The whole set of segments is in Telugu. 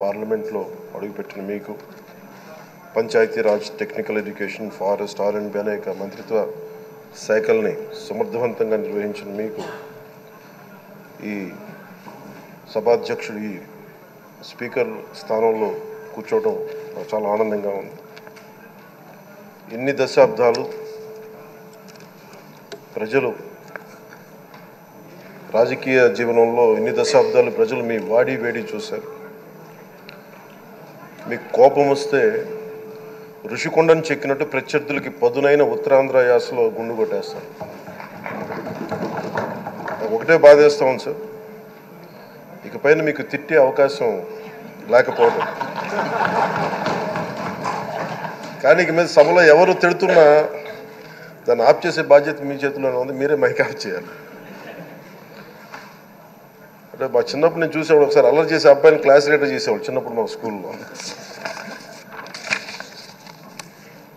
పార్లమెంట్లో అడుగుపెట్టిన మీకు పంచాయతీరాజ్, టెక్నికల్ ఎడ్యుకేషన్, ఫారెస్ట్, ఆర్ఎండ్బి అనేక మంత్రిత్వ శాఖల్ని సమర్థవంతంగా నిర్వహించిన మీకు ఈ సభాధ్యక్షుడు ఈ స్పీకర్ స్థానంలో కూర్చోవడం చాలా ఆనందంగా ఉంది. ఇన్ని దశాబ్దాలు ప్రజలు రాజకీయ జీవనంలో ఇన్ని దశాబ్దాలు ప్రజలు మీ వాడి వేడి చూశారు. మీకు కోపం వస్తే ఋషికొండను చెక్కినట్టు ప్రత్యర్థులకి పదునైన ఉత్తరాంధ్ర యాసలో గుండు కొట్టేస్తారు. ఒకటే బాధేస్తాం సార్, ఇకపైన మీకు తిట్టే అవకాశం లేకపోవడం. కానీ ఇక మీద సభలో ఎవరు తిడుతున్నా దాన్ని ఆఫ్ చేసే బాధ్యత మీ చేతిలోనే ఉంది. మీరే మైక్ ఆఫ్ చేయాలి. అంటే మా చిన్నప్పుడు నేను చూసేవాడు, ఒకసారి అల్లరి చేసే అబ్బాయిని క్లాస్ లీడర్ చేసేవాడు చిన్నప్పుడు మా స్కూల్లో.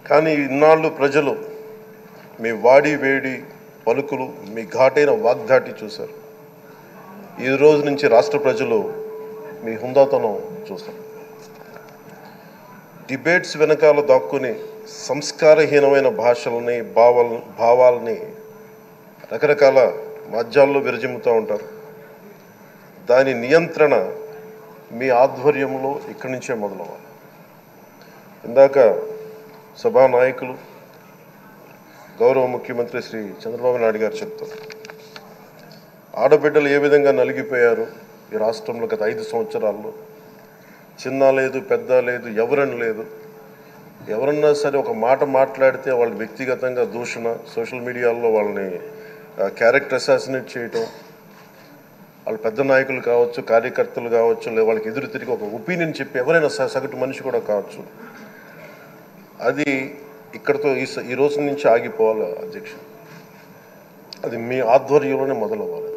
కానీ ఇన్నాళ్ళు ప్రజలు మీ వాడి వేడి పలుకులు, మీ ఘాటైన వాగ్దాటి చూశారు. ఈ రోజు నుంచి రాష్ట్ర ప్రజలు మీ హుందాతనం చూస్తారు. డిబేట్స్ వెనకాల దాక్కుని సంస్కారహీనమైన భాషల్ని, భావాల్ని రకరకాల మాధ్యాల్లో విరజిమ్ముతూ ఉంటారు. దాని నియంత్రణ మీ ఆధ్వర్యంలో ఇక్కడి నుంచే మొదలవ్వాలి. ఇందాక సభానాయకులు గౌరవ ముఖ్యమంత్రి శ్రీ చంద్రబాబు నాయుడు గారు చెప్తారు, ఆడబిడ్డలు ఏ విధంగా నలిగిపోయారు ఈ రాష్ట్రంలో గత 5 సంవత్సరాల్లో. చిన్న లేదు, పెద్ద లేదు, ఎవరని లేదు. ఎవరన్నా సరే ఒక మాట మాట్లాడితే వాళ్ళు వ్యక్తిగతంగా దూషణ, సోషల్ మీడియాలో వాళ్ళని క్యారెక్టర్ అసాసినేట్ చేయటం, వాళ్ళు పెద్ద నాయకులు కావచ్చు, కార్యకర్తలు కావచ్చు, లేదా వాళ్ళకి ఎదురు తిరిగి ఒక ఒపీనియన్ చెప్పి ఎవరైనా సగటు మనిషి కూడా కావచ్చు, అది ఇక్కడతో ఈ రోజు నుంచి ఆగిపోవాలి అధ్యక్ష. అది మీ ఆధ్వర్యంలోనే మొదలవ్వాలి.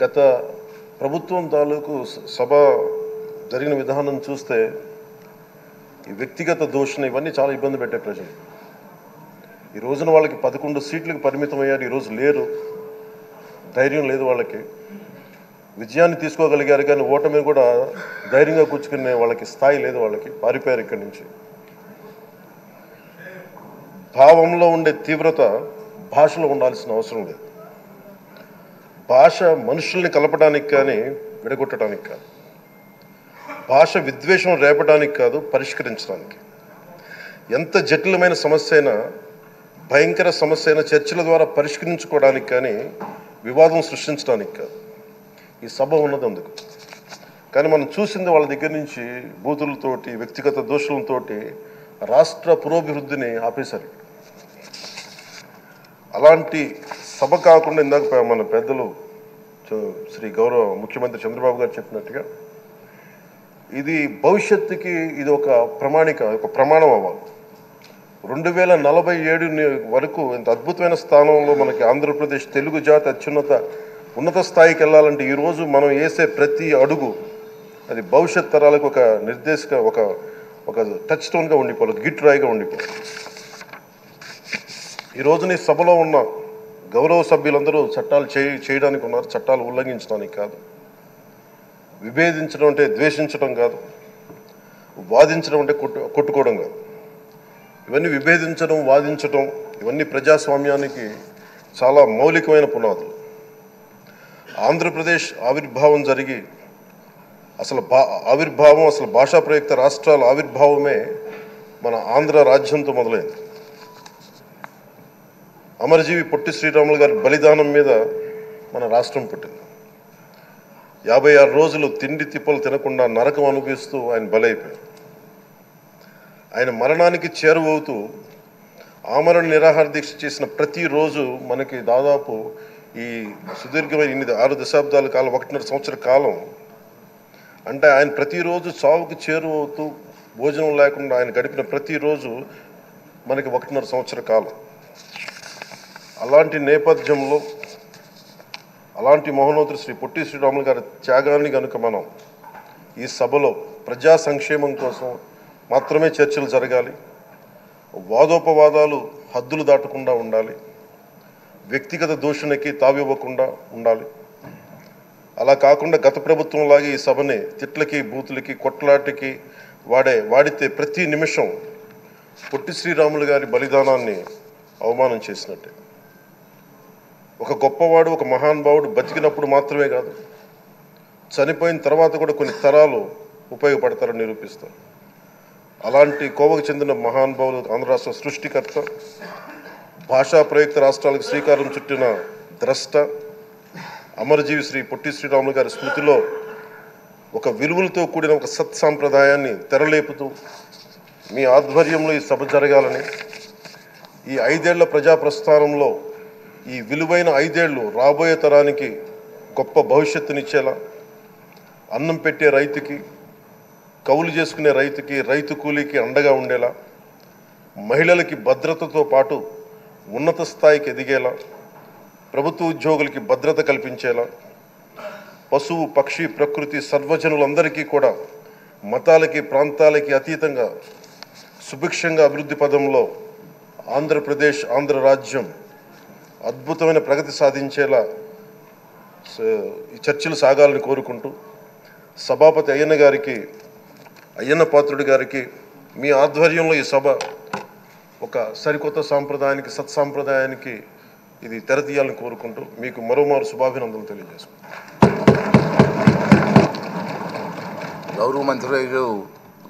గత ప్రభుత్వం తాలూకు సభ జరిగిన విధానం చూస్తే ఈ వ్యక్తిగత దూషణ ఇవన్నీ చాలా ఇబ్బంది పెట్టే ప్రజలు. ఈ రోజున వాళ్ళకి 11 సీట్లకు పరిమితం అయ్యారు, ఈరోజు లేరు, ధైర్యం లేదు వాళ్ళకి. విజయాన్ని తీసుకోగలిగారు కానీ ఓటమిని కూడా ధైర్యంగా కూర్చుకునే వాళ్ళకి స్థాయి లేదు, వాళ్ళకి పారిపోయారు ఇక్కడి నుంచి. భావంలో ఉండే తీవ్రత భాషలో ఉండాల్సిన అవసరం లేదు. భాష మనుషుల్ని కలపడానికి కానీ విడగొట్టడానికి కాదు. భాష విద్వేషం రేపడానికి కాదు, పరిష్కరించడానికి. ఎంత జటిలమైన సమస్య అయినా, భయంకర సమస్య అయినా చర్చల ద్వారా పరిష్కరించుకోవడానికి కానీ వివాదం సృష్టించడానికి కాదు. ఈ సభ ఉన్నది అందుకు. కానీ మనం చూసింది వాళ్ళ దగ్గర నుంచి బూతులతోటి, వ్యక్తిగత దోషులతోటి రాష్ట్ర పురోభివృద్ధిని ఆపేశారు. అలాంటి సభ కాకుండా ఇందాక మన పెద్దలు శ్రీ గౌరవ ముఖ్యమంత్రి చంద్రబాబు గారు చెప్పినట్టుగా ఇది భవిష్యత్తుకి ఇది ఒక ప్రమాణం అవ్వాలి. 2047 వరకు ఇంత అద్భుతమైన స్థానంలో మనకి ఆంధ్రప్రదేశ్ తెలుగు జాతి ఉన్నత స్థాయికి వెళ్ళాలంటే ఈరోజు మనం వేసే ప్రతి అడుగు అది భవిష్యత్ తరాలకు ఒక నిర్దేశక ఒక టచ్ స్టోన్గా ఉండిపోవాలి, ఒక గిట్ రాయిగా ఉండిపోవాలి. ఈ రోజున ఈ సభలో ఉన్న గౌరవ సభ్యులందరూ చట్టాలు చేయడానికి ఉన్నారు, చట్టాలు ఉల్లంఘించడానికి కాదు. విభేదించడం అంటే ద్వేషించడం కాదు, వాదించడం అంటే కొట్టుకోవడం కాదు. ఇవన్నీ విభేదించడం, వాదించడం ఇవన్నీ ప్రజాస్వామ్యానికి చాలా మౌలికమైన పునాదులు. ఆంధ్రప్రదేశ్ ఆవిర్భావం జరిగి అసలు భాషా ప్రయుక్త రాష్ట్రాల ఆవిర్భావమే మన ఆంధ్ర రాజ్యంతో మొదలైంది. అమరజీవి పొట్టి శ్రీరాములు గారి బలిదానం మీద మన రాష్ట్రం పుట్టింది. 56 రోజులు తిండి తిప్పలు తినకుండా నరకం అనుభవిస్తూ ఆయన బలైపోయారు. ఆయన మరణానికి చేరువవుతూ ఆమరణ నిరాహార దీక్ష చేసిన ప్రతిరోజు మనకి దాదాపు ఈ సుదీర్ఘమైన 6 దశాబ్దాల కాలం, 1.5 సంవత్సర కాలం అంటే ఆయన ప్రతిరోజు చావుకి చేరువవుతూ భోజనం లేకుండా ఆయన గడిపిన ప్రతిరోజు మనకి 1.5 సంవత్సర కాలం. అలాంటి నేపథ్యంలో అలాంటి మహోన్నతుడు శ్రీ పొట్టి శ్రీరాములు గారి త్యాగాన్ని కనుక మనం ఈ సభలో ప్రజా సంక్షేమం కోసం మాత్రమే చర్చలు జరగాలి, వాదోపవాదాలు హద్దులు దాటకుండా ఉండాలి, వ్యక్తిగత దూషణకి తావివ్వకుండా ఉండాలి. అలా కాకుండా గత ప్రభుత్వంలాగే ఈ సభని తిట్లకి బూతులకి కొట్లాటికి వాడితే ప్రతి నిమిషం పొట్టి శ్రీరాములు గారి బలిదానాన్ని అవమానం చేసినట్టే. ఒక గొప్పవాడు, ఒక మహానుభావుడు బతికినప్పుడు మాత్రమే కాదు, చనిపోయిన తర్వాత కూడా కొన్ని తరాలు ఉపయోగపడతారని నిరూపిస్తారు. అలాంటి కోవకు చెందిన మహానుభావులు ఆంధ్ర రాష్ట్ర సృష్టికర్త, భాషా ప్రయుక్త రాష్ట్రాలకు శ్రీకారం చుట్టిన ద్రష్ట, అమరజీవి శ్రీ పొట్టి శ్రీరాములు గారి స్మృతిలో ఒక విలువలతో కూడిన ఒక సత్సాంప్రదాయాన్ని తెరలేపుతూ మీ ఆధ్వర్యంలో ఈ సభ జరగాలని, ఈ 5 ఏళ్ల ప్రజాప్రస్థానంలో ఈ విలువైన 5 ఏళ్ళు రాబోయే తరానికి గొప్ప భవిష్యత్తునిచ్చేలా, అన్నం పెట్టే రైతుకి, కౌలు చేసుకునే రైతుకి, రైతు కూలీకి అండగా ఉండేలా, మహిళలకి భద్రతతో పాటు ఉన్నత స్థాయికి ఎదిగేలా, ప్రభుత్వ ఉద్యోగులకి భద్రత కల్పించేలా, పశువు పక్షి ప్రకృతి సర్వజనులందరికీ కూడా మతాలకి ప్రాంతాలకి అతీతంగా సుభిక్షంగా అభివృద్ధి పదంలో ఆంధ్రప్రదేశ్, ఆంధ్ర రాజ్యం అద్భుతమైన ప్రగతి సాధించేలా ఈ చర్చలు సాగాలని కోరుకుంటూ, సభాపతి అయ్యన్న పాత్రుడి గారికి మీ ఆధ్వర్యంలో ఈ సభ ఒక సరికొత్త సాంప్రదాయానికి, సత్సాంప్రదాయానికి ఇది తెరతీయాలని కోరుకుంటూ మీకు మరోమారు శుభాభినందనలు తెలియజేసుకుంటాం. గౌరవ మంత్రులు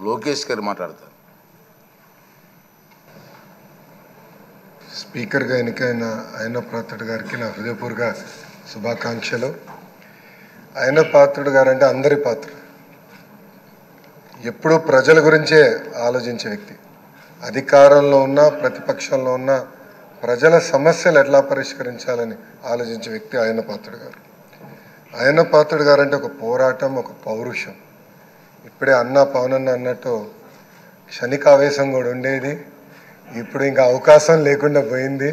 లోకేష్ గారు మాట్లాడతారు. స్పీకర్గా ఎన్నికైన అయ్యన్న పాత్రుడు గారికి నా హృదయపూర్వక శుభాకాంక్షలు. అయ్యన్న పాత్రుడు గారు అంటే అందరి పాత్ర, ఎప్పుడూ ప్రజల గురించే ఆలోచించే వ్యక్తి. అధికారంలో ఉన్న ప్రతిపక్షంలో ఉన్న ప్రజల సమస్యలు ఎట్లా పరిష్కరించాలని ఆలోచించే వ్యక్తి అయ్యన్న పాత్రుడు గారు. అయ్యన్న పాత్రుడు గారు అంటే ఒక పోరాటం, ఒక పౌరుషం. ఇప్పుడే పవనన్న అన్నట్టు క్షణిక ఆవేశం కూడా ఉండేది, ఇప్పుడు ఇంకా అవకాశం లేకుండా పోయింది.